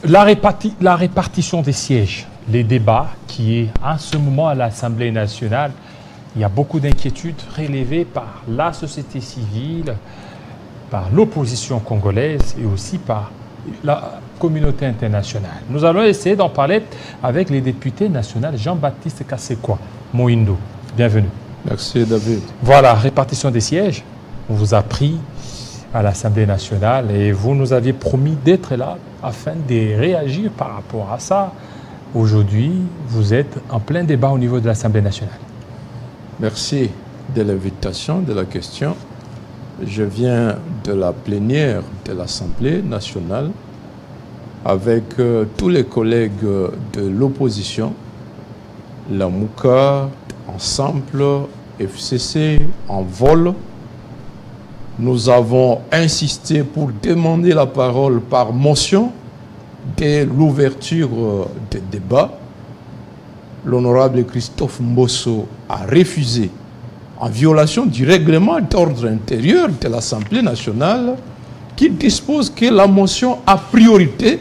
la répartition des sièges, les débats qui est en ce moment à l'Assemblée nationale, il y a beaucoup d'inquiétudes relevées par la société civile, par l'opposition congolaise et aussi par la communauté internationale. Nous allons essayer d'en parler avec les députés nationaux Jean-Baptiste Kasekwa Moindo. Bienvenue. Merci David. Voilà, répartition des sièges. On vous a pris à l'Assemblée nationale et vous nous aviez promis d'être là afin de réagir par rapport à ça. Aujourd'hui, vous êtes en plein débat au niveau de l'Assemblée nationale. Merci de l'invitation, de la question. Je viens de la plénière de l'Assemblée nationale avec tous les collègues de l'opposition, la MOUCA, Ensemble, FCC, en vol. Nous avons insisté pour demander la parole par motion dès l'ouverture des débats. L'honorable Christophe Mbosso a refusé, en violation du règlement d'ordre intérieur de l'Assemblée nationale, qui dispose que la motion a priorité.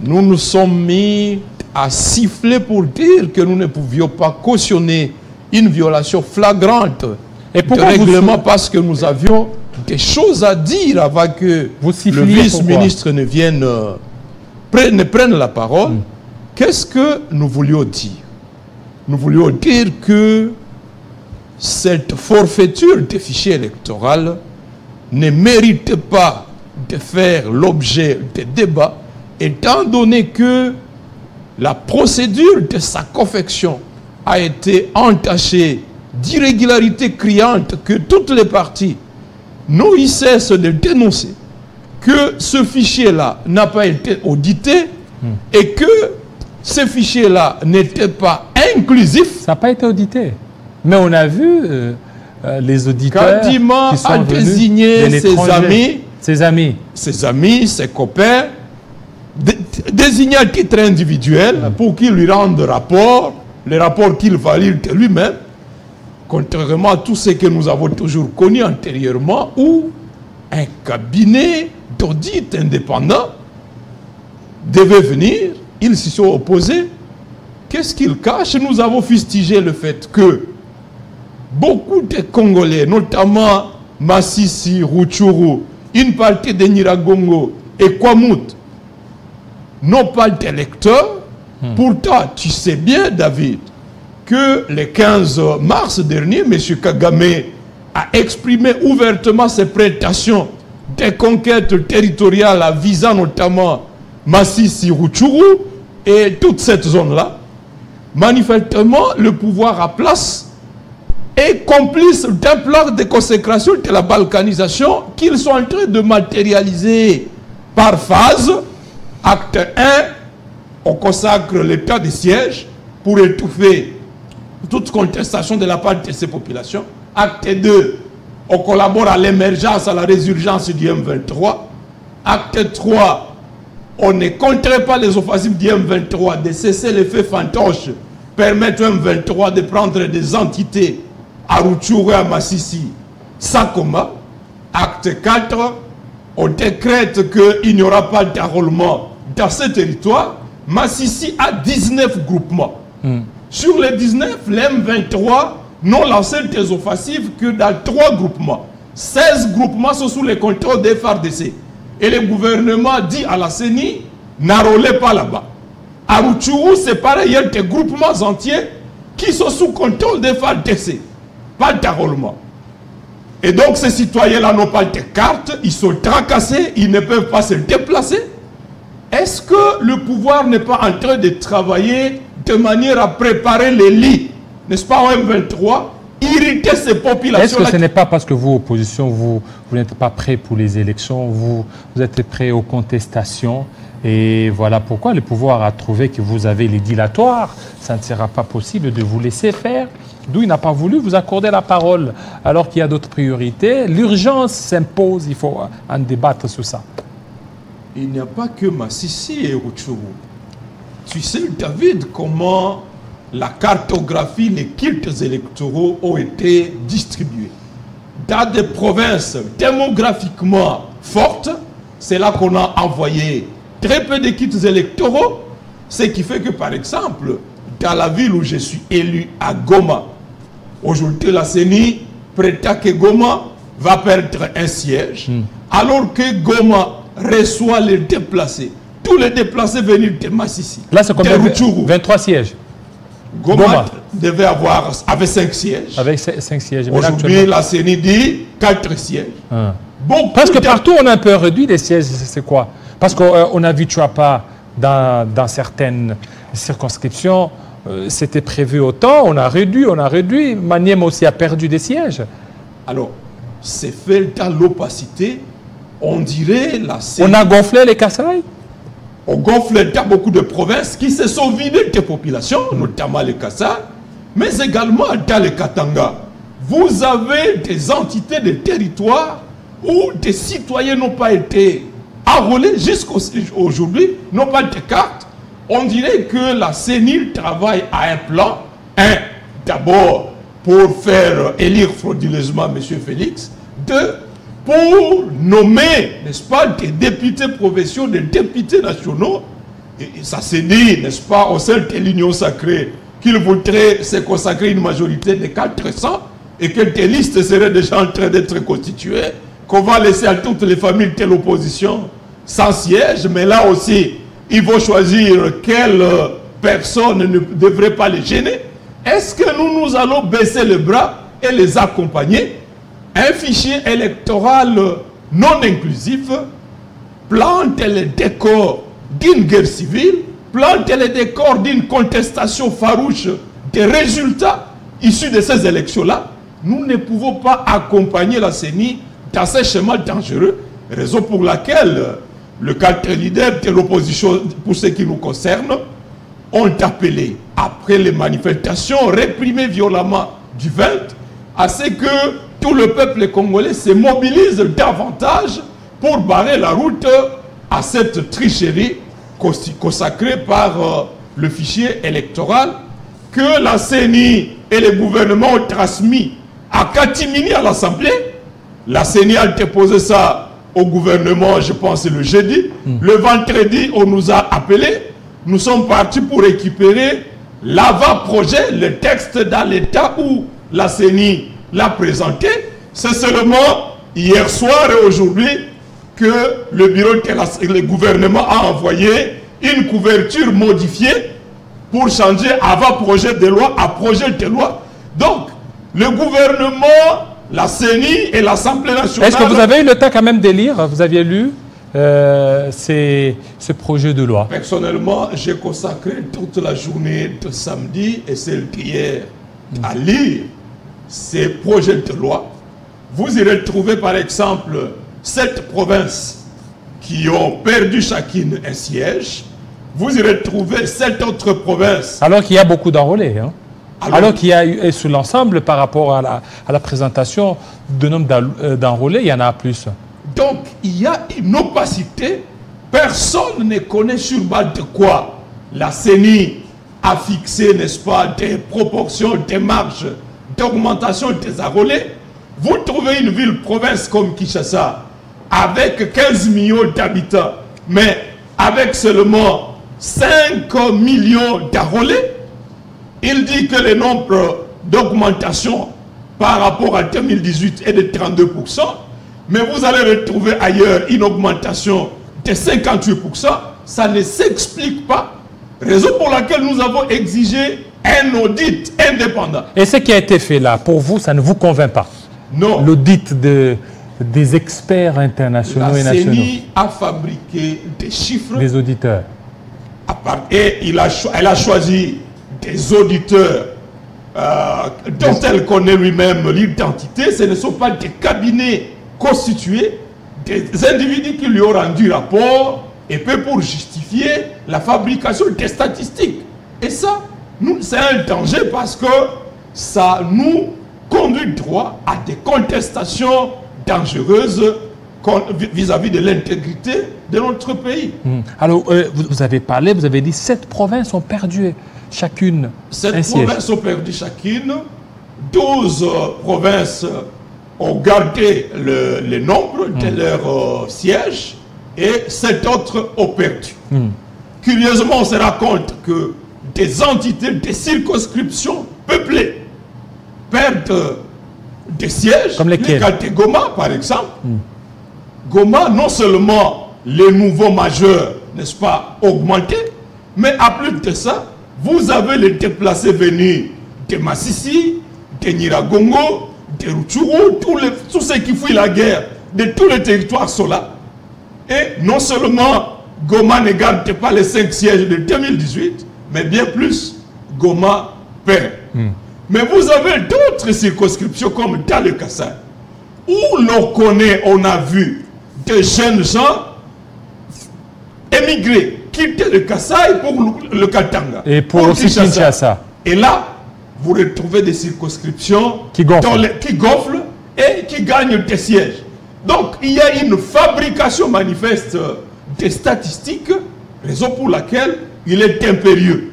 Nous nous sommes mis à siffler pour dire que nous ne pouvions pas cautionner une violation flagrante du règlement parce que nous avions des choses à dire avant que le vice-ministre ne vienne, ne prenne la parole. Qu'est-ce que nous voulions dire? Nous voulions dire que cette forfaiture des fichiers électoraux ne mérite pas de faire l'objet de débats, étant donné que la procédure de sa confection a été entachée d'irrégularités criantes que toutes les parties n'ont eu cesse de dénoncer, que ce fichier-là n'a pas été audité et que ce fichier-là n'était pas inclusif. Ça n'a pas été audité. Mais on a vu les auditeurs Kadima qui sont a désigné ses amis, ses copains, désigné à titre individuel pour qu'ils lui rendent rapport, les rapports qu'il valide lui-même, contrairement à tout ce que nous avons toujours connu antérieurement, où un cabinet d'audit indépendant devait venir, ils s'y sont opposés. Qu'est-ce qu'ils cachent? Nous avons fustigé le fait que beaucoup de Congolais, notamment Massissi, Rutshuru, une partie de Nyiragongo et Kwamut, n'ont pas d'électeurs. Pourtant, tu sais bien, David, que le 15 mars dernier, M. Kagame a exprimé ouvertement ses prétentions de conquête territoriale visant notamment Massissi, Rutshuru et toute cette zone-là. Manifestement, le pouvoir à place est complice d'un plan de consécration de la balkanisation qu'ils sont en train de matérialiser par phase. Acte 1, on consacre l'état de siège pour étouffer toute contestation de la part de ces populations. Acte 2, on collabore à l'émergence, à la résurgence du M23. Acte 3, on ne compterait pas les offensives du M23, de cesser l'effet fantoche, permettre au M23 de prendre des entités à Rutshuru et à Massissi, Sakoma. Acte 4, on décrète qu'il n'y aura pas d'enrôlement dans ce territoire. Massissi a 19 groupements. Sur les 19, les M23 n'ont lancé des offensives que dans 3 groupements. 16 groupements sont sous le contrôle des FARDC. Et le gouvernement dit à la CENI, n'enrôlez pas là-bas. À Rutshuru, c'est pareil, il y a des groupements entiers qui sont sous contrôle des FARDC. Pas d'enrôlement. Et donc ces citoyens-là n'ont pas de carte, ils sont tracassés, ils ne peuvent pas se déplacer. Est-ce que le pouvoir n'est pas en train de travailler de manière à préparer les lits, n'est-ce pas, au M23, irriter ces populations-là? Est-ce que ce n'est pas parce que vous, opposition, vous n'êtes pas prêts pour les élections, vous êtes prêts aux contestations, et voilà pourquoi le pouvoir a trouvé que vous avez les dilatoires, ça ne sera pas possible de vous laisser faire, d'où il n'a pas voulu vous accorder la parole, alors qu'il y a d'autres priorités. L'urgence s'impose, il faut en débattre sur ça. Il n'y a pas que Massissi et Rutshuru. Tu sais, David, comment la cartographie, les cultes électoraux ont été distribués. Dans des provinces démographiquement fortes, c'est là qu'on a envoyé très peu de kits électoraux. Ce qui fait que, par exemple, dans la ville où je suis élu, à Goma, aujourd'hui, la CENI prétend que Goma va perdre un siège, alors que Goma reçoit les déplacés. Tous les déplacés venus de Massissi. Là, c'est combien? 23 sièges. Goma devait avoir avec 5 sièges. Avec 5 sièges. Aujourd'hui, la CENI dit 4 sièges. Bon, parce que partout, on a un peu réduit les sièges. C'est quoi? Parce qu'on a vu Chouapa dans certaines circonscriptions. C'était prévu autant. On a réduit. Manième aussi a perdu des sièges. Alors, c'est fait dans l'opacité. On dirait la CENI. On a gonflé les Kasaï. On gonfle dans beaucoup de provinces qui se sont vidées des populations, notamment les Kassai, mais également dans les Katanga. Vous avez des entités de territoires où des citoyens n'ont pas été enrôlés jusqu'aujourd'hui, n'ont pas de carte. On dirait que la CENI travaille à un plan. D'abord, pour faire élire frauduleusement M. Félix. 2, pour nommer, n'est-ce pas, des députés provinciaux, des députés nationaux. Et ça s'est dit, n'est-ce pas, au sein de l'Union sacrée, qu'il voudrait se consacrer une majorité de 400 et que des listes seraient déjà en train d'être constituées, qu'on va laisser à toutes les familles de l'opposition sans siège, mais là aussi, ils vont choisir quelle personne ne devrait pas les gêner. Est-ce que nous allons baisser les bras et les accompagner? Un fichier électoral non inclusif plante les décors d'une guerre civile, plante les décors d'une contestation farouche des résultats issus de ces élections-là. Nous ne pouvons pas accompagner la CENI dans ces schémas dangereux, raison pour laquelle le 4 leaders de l'opposition, pour ce qui nous concerne, ont appelé, après les manifestations réprimées violemment du 20, à ce que tout le peuple congolais se mobilise davantage pour barrer la route à cette tricherie consacrée par le fichier électoral que la CENI et le gouvernement ont transmis à catimini à l'Assemblée. La CENI a déposé ça au gouvernement, je pense, le jeudi. Le vendredi, on nous a appelés. Nous sommes partis pour récupérer l'avant-projet, le texte dans l'état où la CENI l'a présenté. C'est seulement hier soir et aujourd'hui que le gouvernement a envoyé une couverture modifiée pour changer avant-projet de loi à projet de loi. Donc, le gouvernement, la CENI et l'Assemblée nationale... Est-ce que vous avez eu le temps quand même de lire? Vous aviez lu ce projet de loi? Personnellement, j'ai consacré toute la journée de samedi et celle d'hier à lire ces projets de loi. Vous irez trouver par exemple 7 provinces qui ont perdu chacune un siège. Vous irez trouver 7 autres provinces. Alors qu'il y a beaucoup d'enrôlés. Hein? Alors qu'il y a eu, sur l'ensemble, par rapport à la présentation de nombre d'enrôlés, il y en a plus. Donc, il y a une opacité. Personne ne connaît sur base de quoi la CENI a fixé, n'est-ce pas, des proportions, des marges d'augmentation des enrôlés. Vous trouvez une ville-province comme Kinshasa avec 15 millions d'habitants, mais avec seulement 5 millions d'enrôlés. Il dit que le nombre d'augmentation par rapport à 2018 est de 32%, mais vous allez retrouver ailleurs une augmentation de 58%. Ça ne s'explique pas. Raison pour laquelle nous avons exigé un audit indépendant. Et ce qui a été fait là, pour vous, ça ne vous convainc pas? Non. L'audit des experts internationaux et nationaux. La CENI a fabriqué des chiffres. Des auditeurs. Et elle a choisi des auditeurs dont elle connaît lui-même l'identité. Ce ne sont pas des cabinets constitués, des individus qui lui ont rendu rapport et peu pour justifier la fabrication des statistiques. Et ça, c'est un danger parce que ça nous conduit droit à des contestations dangereuses vis-à-vis de l'intégrité de notre pays. Alors, vous avez parlé, vous avez dit 7 provinces ont perdu chacune 7 provinces ont perdu chacune. 12 provinces ont gardé le nombre de leurs sièges. et 7 autres ont perdu. Curieusement, on se rend compte que des entités, des circonscriptions peuplées perdent des sièges. Comme lesquels? Les Goma, par exemple. Goma, non seulement les nouveaux majeurs, n'est-ce pas, augmentés, mais à plus de ça, vous avez les déplacés venus de Massissi, de Nyiragongo, de Rutshuru, tous ceux qui fuient la guerre, de tous les territoires sont là. Et non seulement Goma ne garde pas les 5 sièges de 2018, mais bien plus, Goma perd. Mais vous avez d'autres circonscriptions comme dans le Kassai, où l'on connaît, on a vu des jeunes gens émigrer, quitter le Kassai pour le Katanga. Et pour aussi Kinshasa. Et là, vous retrouvez des circonscriptions qui gonflent et qui gagnent des sièges. Donc, il y a une fabrication manifeste des statistiques, raison pour laquelle il est impérieux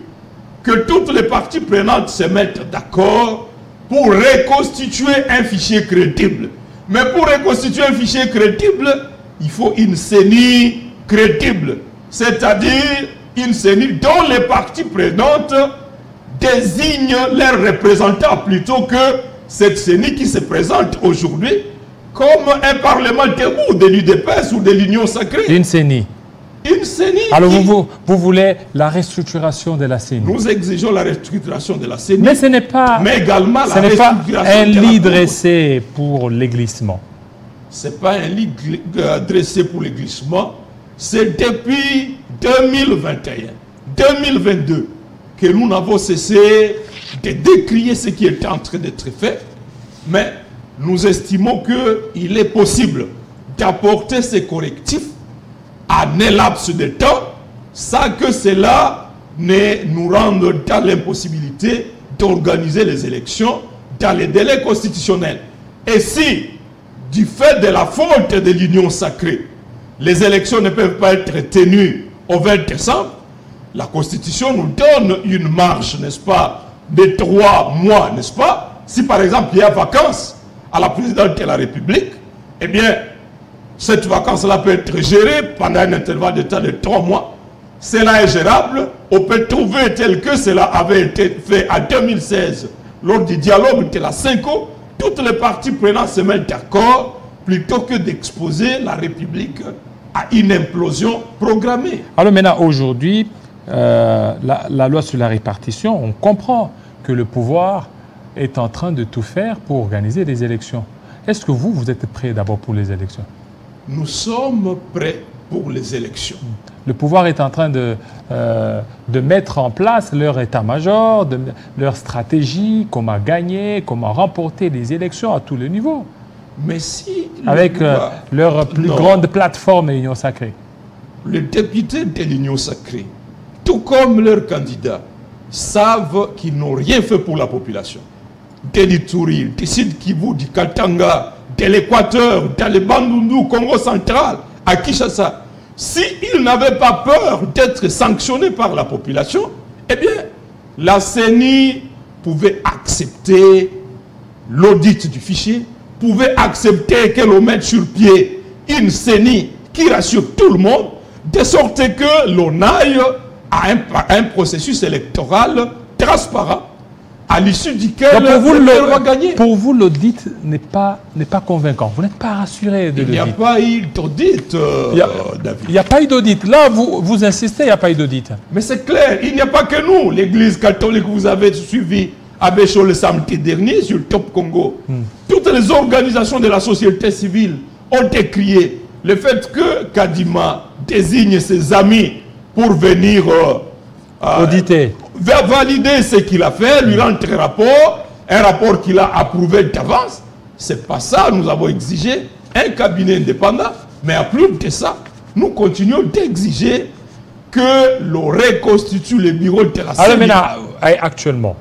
que toutes les parties prenantes se mettent d'accord pour reconstituer un fichier crédible. Mais pour reconstituer un fichier crédible, il faut une CENI crédible. C'est-à-dire une CENI dont les parties prenantes désignent leurs représentants plutôt que cette CENI qui se présente aujourd'hui comme un parlementaire ou de l'UDPS ou de l'Union sacrée. Une CENI. Une CENI. Alors vous voulez la restructuration de la CENI. Nous exigeons la restructuration de la CENI. Mais ce n'est pas, mais également ce n'est pas un lit dressé pour les glissements. Ce n'est pas un lit dressé pour les glissements. C'est depuis 2021, 2022 que nous n'avons cessé de décrier ce qui est en train d'être fait. Mais nous estimons qu'il est possible d'apporter ces correctifs à un laps de temps sans que cela ne nous rende dans l'impossibilité d'organiser les élections dans les délais constitutionnels. Et si, du fait de la faute de l'Union sacrée, les élections ne peuvent pas être tenues au 20 décembre, la Constitution nous donne une marge, n'est-ce pas, de 3 mois, n'est-ce pas? Si par exemple il y a vacances à la présidente de la République, eh bien, cette vacance-là peut être gérée pendant un intervalle de temps de 3 mois. Cela est gérable. On peut trouver tel que cela avait été fait en 2016 lors du dialogue de la CENCO. Toutes les parties prenantes se mettent d'accord plutôt que d'exposer la République à une implosion programmée. Alors maintenant, aujourd'hui, la loi sur la répartition, on comprend que le pouvoir est en train de tout faire pour organiser des élections. Est-ce que vous êtes prêt d'abord pour les élections? Nous sommes prêts pour les élections. Le pouvoir est en train de mettre en place leur état-major, leur stratégie, comment gagner, comment remporter les élections à tous les niveaux. Mais si... Avec leur plus grande plateforme, l'Union sacrée. Les députés de l'Union sacrée, tout comme leurs candidats, savent qu'ils n'ont rien fait pour la population. De l'Ituri, du Sud Kivu, du Katanga, de l'Équateur, dans le Bandundu, Congo central, à Kinshasa. S'ils n'avaient pas peur d'être sanctionnés par la population, eh bien, la CENI pouvait accepter l'audit du fichier, pouvait accepter que l'on mette sur pied une CENI qui rassure tout le monde, de sorte que l'on aille à un processus électoral transparent, à l'issue duquel on va gagner. Pour vous, l'audit n'est pas convaincant. Vous n'êtes pas rassuré de l'audit. Il n'y a pas eu d'audit, David. Il n'y a pas eu d'audit. Là, vous insistez, il n'y a pas eu d'audit. Mais c'est clair, il n'y a pas que nous. L'Église catholique, vous avez suivi à Bécho le samedi dernier sur Top Congo. Toutes les organisations de la société civile ont décrié le fait que Kadima désigne ses amis pour venir auditer, valider ce qu'il a fait, lui rendre un rapport qu'il a approuvé d'avance. C'est pas ça, nous avons exigé un cabinet indépendant, mais à plus de ça, nous continuons d'exiger que l'on reconstitue les bureaux de la CENI. Alors maintenant, actuellement,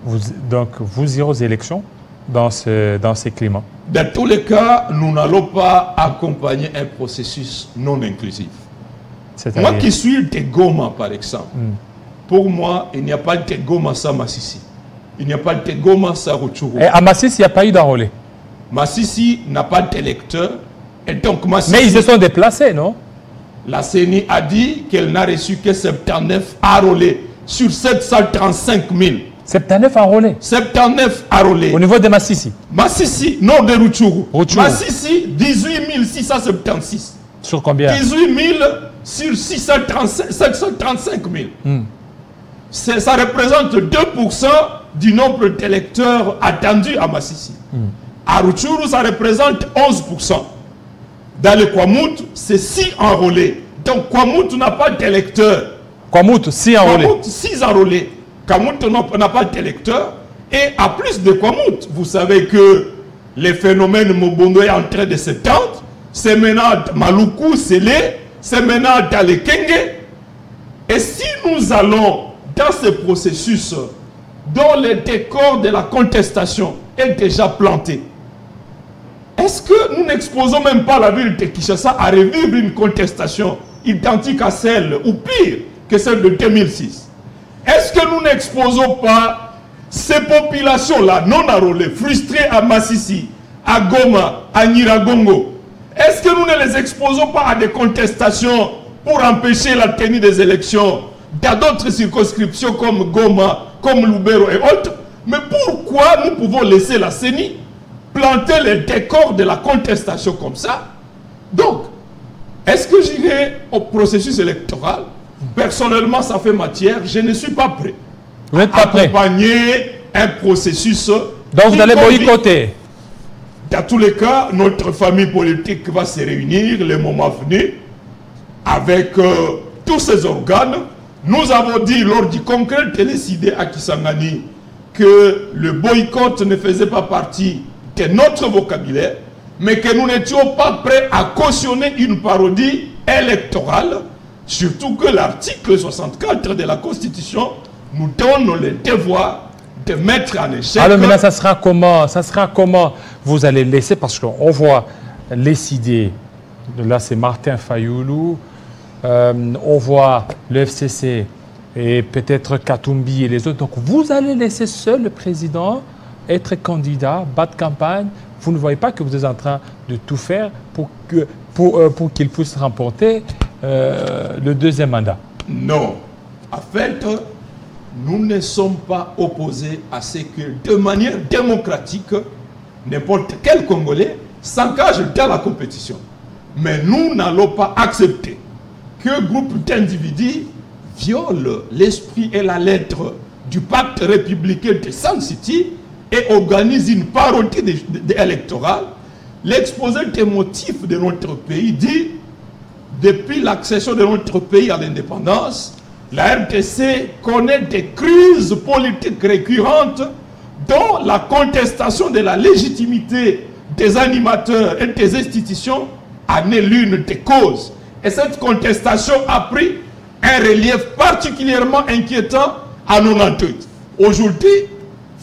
vous irez aux élections dans ces climats? Dans tous les cas, nous n'allons pas accompagner un processus non inclusif. Moi qui suis de Goma, par exemple, pour moi, il n'y a pas de Goma sans Massissi. Il n'y a pas de Goma sans Rutshuru. Et à Massissi, il n'y a pas eu d'enrôlé? Massissi n'a pas d'électeurs, Et donc, Mais ils se sont déplacés, non? La CENI a dit qu'elle n'a reçu que 79 enrôlés sur 735 000. 79 enrôlés? 79 enrôlés. Au niveau de Massissi? Massissi, nord de Rutshuru. Rutshuru. Massissi, 18 676. Sur combien? 18 000 sur 735 000. Ça représente 2% du nombre d'électeurs attendus à Massissi. À Rutshuru, ça représente 11%. Dans le Kwamouth, c'est 6 enrôlés. Donc Kwamouth n'a pas d'électeurs. Kwamouth, 6 enrôlés. Kwamouth, 6 enrôlés. Kwamouth n'a pas d'électeurs. Et à plus de Kwamouth, vous savez que le phénomène Mobondo est en train de s'étendre. C'est maintenant Maluku, c'est maintenant dans les Kenge. Et si nous allons dans ce processus dont le décor de la contestation est déjà planté, est-ce que nous n'exposons même pas la ville de Kinshasa à revivre une contestation identique à celle, ou pire, que celle de 2006? Est-ce que nous n'exposons pas ces populations-là, non enrôlées, frustrées à Massissi, à Goma, à Nyiragongo? Est-ce que nous ne les exposons pas à des contestations pour empêcher la tenue des élections dans d'autres circonscriptions comme Goma, comme Lubero et autres? Mais pourquoi nous pouvons laisser la CENI planter les décors de la contestation comme ça? Donc, est-ce que j'irai au processus électoral? Personnellement, ça fait matière. Je ne suis pas prêt. Vous n'êtes pas prêt? Accompagner un processus. Donc vous allez boycotter? Dans tous les cas, notre famille politique va se réunir le moment venu avec tous ces organes. Nous avons dit lors du congrès décidé à Kisangani que le boycott ne faisait pas partie de notre vocabulaire, mais que nous n'étions pas prêts à cautionner une parodie électorale, surtout que l'article 64 de la Constitution nous donne le devoir de mettre en échec. Alors maintenant, ça sera comment vous allez laisser, parce qu'on voit les idées, là c'est Martin Fayoulou, on voit le FCC et peut-être Katumbi et les autres. Donc vous allez laisser seul le président être candidat, battre campagne. Vous ne voyez pas que vous êtes en train de tout faire pour qu'il puisse remporter le deuxième mandat? Non. En fait, nous ne sommes pas opposés à ce que, de manière démocratique, n'importe quel Congolais s'engage dans la compétition. Mais nous n'allons pas accepter qu'un groupe d'individus viole l'esprit et la lettre du pacte républicain de Sun City et organise une parodie électorale. L'exposé des motifs de notre pays dit: depuis l'accession de notre pays à l'indépendance, la RDC connaît des crises politiques récurrentes dont la contestation de la légitimité des animateurs et des institutions en est l'une des causes. Et cette contestation a pris un relief particulièrement inquiétant à 98. Aujourd'hui,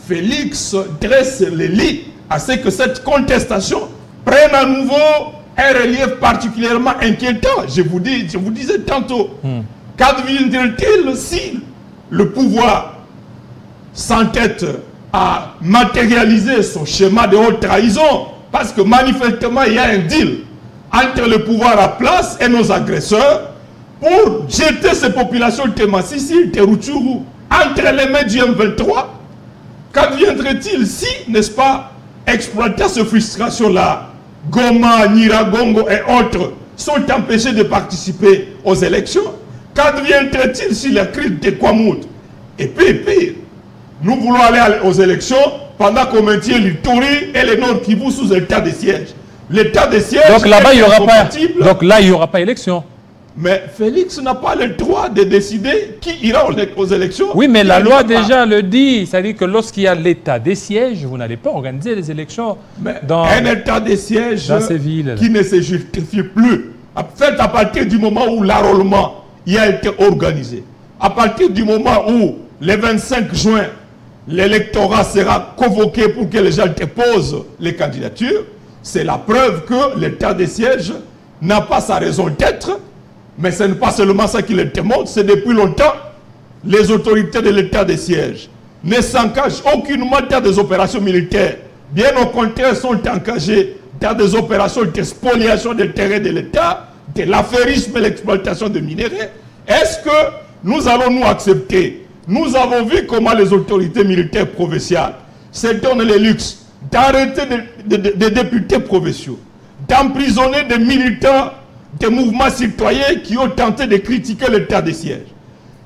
Félix dresse les lits à ce que cette contestation prenne à nouveau un relief particulièrement inquiétant. Je vous disais tantôt, qu'adviendrait-il si le pouvoir s'entête à matérialiser son schéma de haute trahison? Parce que manifestement, il y a un deal entre le pouvoir à place et nos agresseurs pour jeter ces populations de Massissi, de Rutshuru, entre les mains du M23. Qu'adviendrait-il si, n'est-ce pas, exploitant ces frustrations-là, Goma, Nyiragongo et autres sont empêchés de participer aux élections? Qu'adviendrait-il si la crise de Kwamouth? Et puis, pire, nous voulons aller aux élections pendant qu'on maintient l'Ituri et le Nord Kivu sous état de siège. L'état de siège. Donc là-bas, il n'y aura pas. Donc là, il n'y aura pas élection. Mais Félix n'a pas le droit de décider qui ira aux élections. Oui, mais la loi déjà le dit. C'est-à-dire que lorsqu'il y a l'état des sièges, vous n'allez pas organiser les élections dans un état des sièges qui ne se justifie plus. En fait, à partir du moment où l'enrôlement y a été organisé, à partir du moment où le 25 juin, l'électorat sera convoqué pour que les gens déposent les candidatures, c'est la preuve que l'état des sièges n'a pas sa raison d'être. Mais ce n'est pas seulement ça qui le démontre, c'est depuis longtemps, les autorités de l'état des sièges ne s'engagent aucunement dans des opérations militaires. Bien au contraire, sont engagées dans des opérations de spoliation des terrains de l'État, de l'affairisme et l'exploitation de minerais. Est-ce que nous allons nous accepter? Nous avons vu comment les autorités militaires provinciales se donnent le luxe d'arrêter des députés provinciaux, d'emprisonner des militants des mouvements citoyens qui ont tenté de critiquer l'état de siège.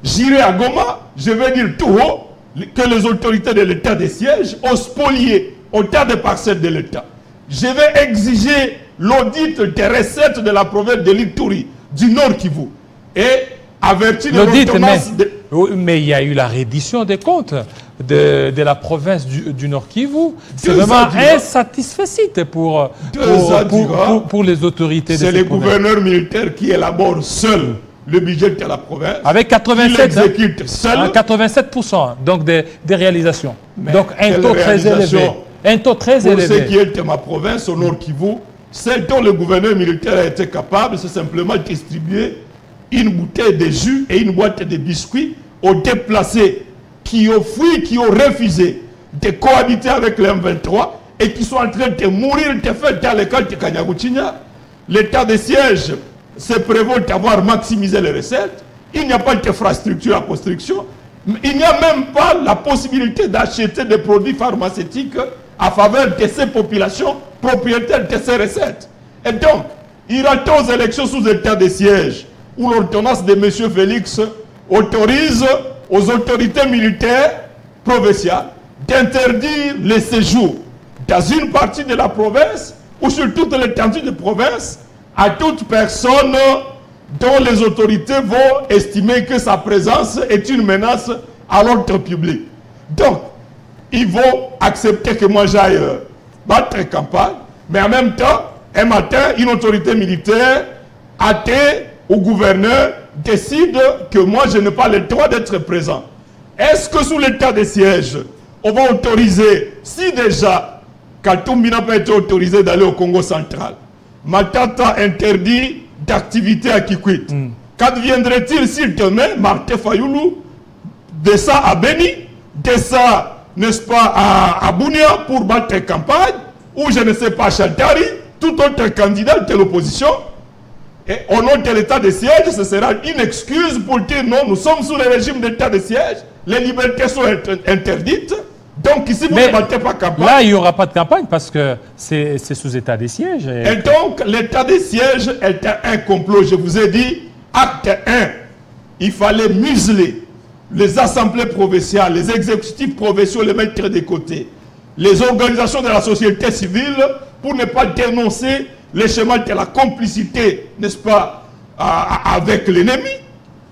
J'irai à Goma, je vais dire tout haut que les autorités de l'état de siège ont spolié autant de parcelles de l'État. Je vais exiger l'audit des recettes de la province de l'Ituri, du Nord Kivu, et avertir l'ordonnance de... Mais il y a eu la reddition des comptes de la province du Nord Kivu. C'est vraiment insatisfait pour les autorités de cette province. C'est les gouverneurs militaires qui élaborent seuls le budget de la province. Avec 87%, exécute seul. 87% donc des réalisations. Mais donc un taux très élevé. Un taux très élevé. Pour ce qui est de ma province, au Nord Kivu, ce dont le gouverneur militaire a été capable, c'est simplement de distribuer une bouteille de jus et une boîte de biscuits aux déplacés qui ont fui, qui ont refusé de cohabiter avec les M23 et qui sont en train de mourir de fait dans le cas de Kanyagoutinia. L'état de siège se prévaut d'avoir maximisé les recettes. Il n'y a pas d'infrastructure à construction. Il n'y a même pas la possibilité d'acheter des produits pharmaceutiques à faveur de ces populations propriétaires de ces recettes. Et donc, il attend aux élections sous état de siège où l'ordonnance de M. Félix autorise aux autorités militaires provinciales d'interdire les séjours dans une partie de la province ou sur toute l'étendue de province à toute personne dont les autorités vont estimer que sa présence est une menace à l'ordre public. Donc, ils vont accepter que moi j'aille battre campagne, mais en même temps, un matin, une autorité militaire athée au gouverneur décide que moi je n'ai pas le droit d'être présent. Est-ce que sous l'état de siège, on va autoriser, si déjà Katumbi n'a pas été autorisé d'aller au Congo central, Matata interdit d'activité à Kikwit, qu'adviendrait-il si demain Martin Fayoulou descend à Beni, descend, n'est-ce pas, à Bounia pour battre campagne, ou je ne sais pas, Chantari, tout autre candidat de l'opposition? Et au nom de l'état de siège, ce sera une excuse pour dire non, nous sommes sous le régime d'état de siège, les libertés sont interdites, donc ici vous ne battez pas campagne. Là, il n'y aura pas de campagne parce que c'est sous état de siège. Et donc, l'état de siège était un complot. Je vous ai dit, acte 1, il fallait museler les assemblées provinciales, les exécutifs provinciaux, les mettre de côté, les organisations de la société civile pour ne pas dénoncer les schémas de la complicité, n'est-ce pas, avec l'ennemi,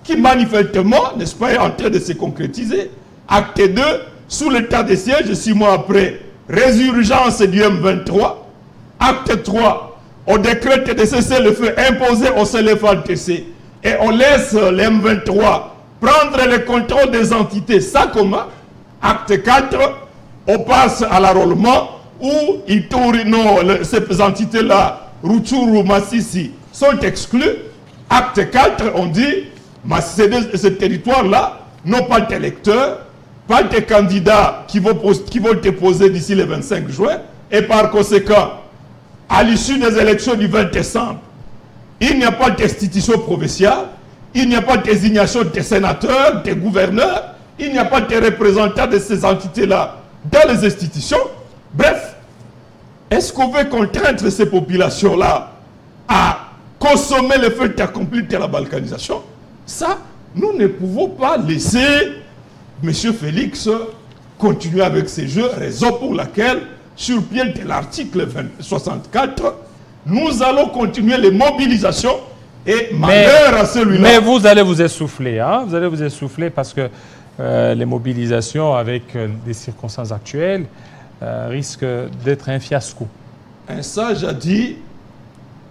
qui manifestement, n'est-ce pas, est en train de se concrétiser. Acte 2, sous l'état de siège, 6 mois après, résurgence du M23. Acte 3, on décrète de cesser le feu imposé au CLFATC et on laisse les M23 prendre le contrôle des entités Sakoma. Acte 4, on passe à l'arrôlement où ils tournent, non, ces entités-là, Rutshuru, Massissi, sont exclus. Acte 4, on dit, ce territoire-là n'ont pas d'électeurs, pas de candidats qui vont déposer d'ici le 25 juin, et par conséquent, à l'issue des élections du 20 décembre, il n'y a pas d'institution provinciale, il n'y a pas de désignation des sénateurs, des gouverneurs, il n'y a pas de représentants de ces entités-là dans les institutions. Bref, est-ce qu'on veut contraindre ces populations-là à consommer le fait accompli de la balkanisation? Ça, nous ne pouvons pas laisser M. Félix continuer avec ces jeux, raison pour laquelle, sur pied de l'article 64, nous allons continuer les mobilisations et malheur à celui-là. Mais vous allez vous essouffler, hein? Vous allez vous essouffler parce que les mobilisations avec des circonstances actuelles risquent d'être un fiasco. Un sage a dit,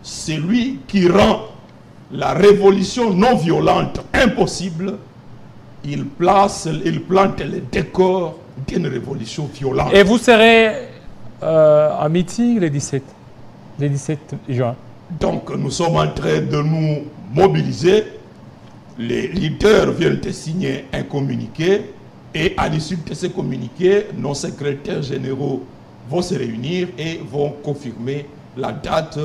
celui qui rend la révolution non violente impossible, il plante les décors d'une révolution violente. Et vous serez en meeting le 17 juin. Donc nous sommes en train de nous mobiliser. Les leaders viennent de signer un communiqué et à l'issue de ce communiqué, nos secrétaires généraux vont se réunir et vont confirmer la date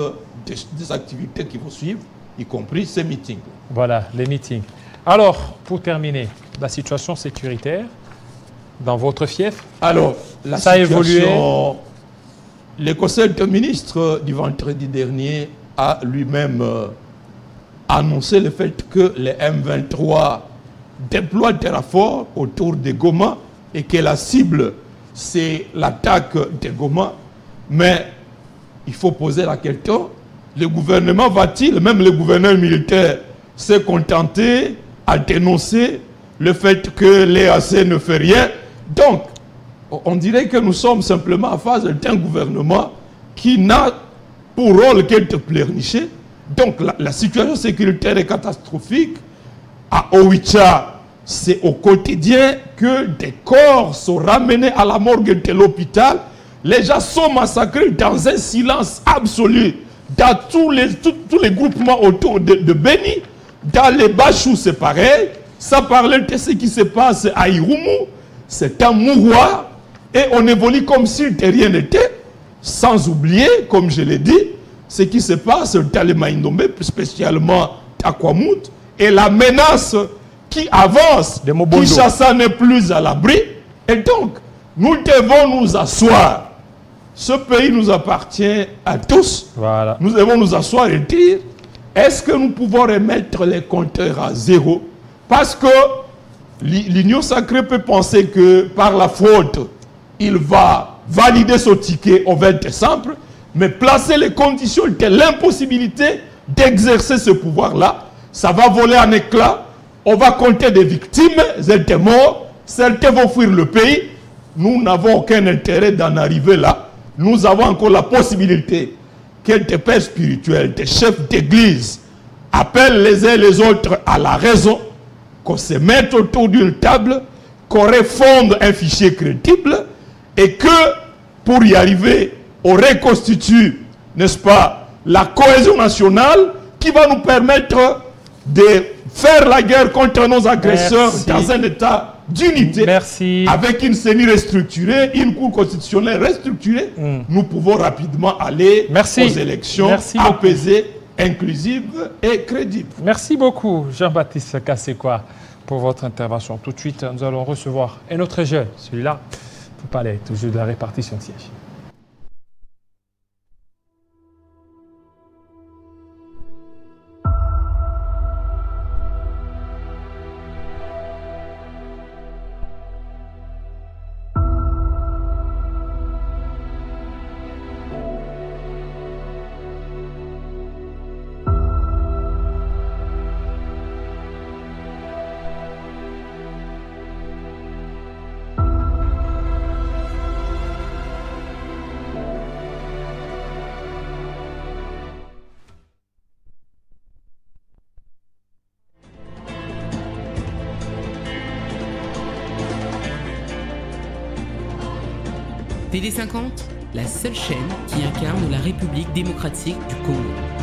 des activités qui vont suivre, y compris ces meetings. Voilà, les meetings. Alors, pour terminer, la situation sécuritaire dans votre fief? Alors, la ça a évolué. Le Conseil des ministres du vendredi dernier a lui-même annoncé le fait que les M23 déploient des renforts autour de Goma et que la cible, c'est l'attaque de Goma. Mais il faut poser la question, le gouvernement va-t-il, même le gouverneur militaire, se contenter à dénoncer le fait que l'EAC ne fait rien? Donc, on dirait que nous sommes simplement en phase d'un gouvernement qui n'a pour rôle que de pleurnicher. Donc, la situation sécuritaire est catastrophique. À Oicha, c'est au quotidien que des corps sont ramenés à la morgue de l'hôpital. Les gens sont massacrés dans un silence absolu. Dans tous les groupements autour de Beni, dans les Bachou, c'est pareil. Ça parlait de ce qui se passe à Irumu. C'est un mouroir. Et on évolue comme si rien n'était. Sans oublier, comme je l'ai dit, ce qui se passe dans les Maïndomé, spécialement à Kwamout, et la menace qui avance, Kinshasa n'est plus à l'abri. Et donc, nous devons nous asseoir. Ce pays nous appartient à tous. Voilà. Nous devons nous asseoir et dire, est-ce que nous pouvons remettre les compteurs à zéro? Parce que l'Union sacrée peut penser que par la faute, il va valider son ticket au 20 décembre, mais placer les conditions de l'impossibilité d'exercer ce pouvoir-là, ça va voler en éclats. On va compter des victimes, des morts, certains vont fuir le pays. Nous n'avons aucun intérêt d'en arriver là. Nous avons encore la possibilité que des pères spirituels, des chefs d'église appellent les uns les autres à la raison, qu'on se mette autour d'une table, qu'on refonde un fichier crédible et que pour y arriver, on reconstitue, n'est-ce pas, la cohésion nationale qui va nous permettre de faire la guerre contre nos agresseurs. Merci. Dans un état d'unité. Merci. Avec une CENI restructurée, une cour constitutionnelle restructurée, nous pouvons rapidement aller aux élections apaisées, inclusives et crédibles. Merci beaucoup, Jean-Baptiste Kassekwa, pour votre intervention. Tout de suite, nous allons recevoir un autre jeune, celui-là, pour parler toujours de la répartition de sièges. TD50, la seule chaîne qui incarne la République démocratique du Congo.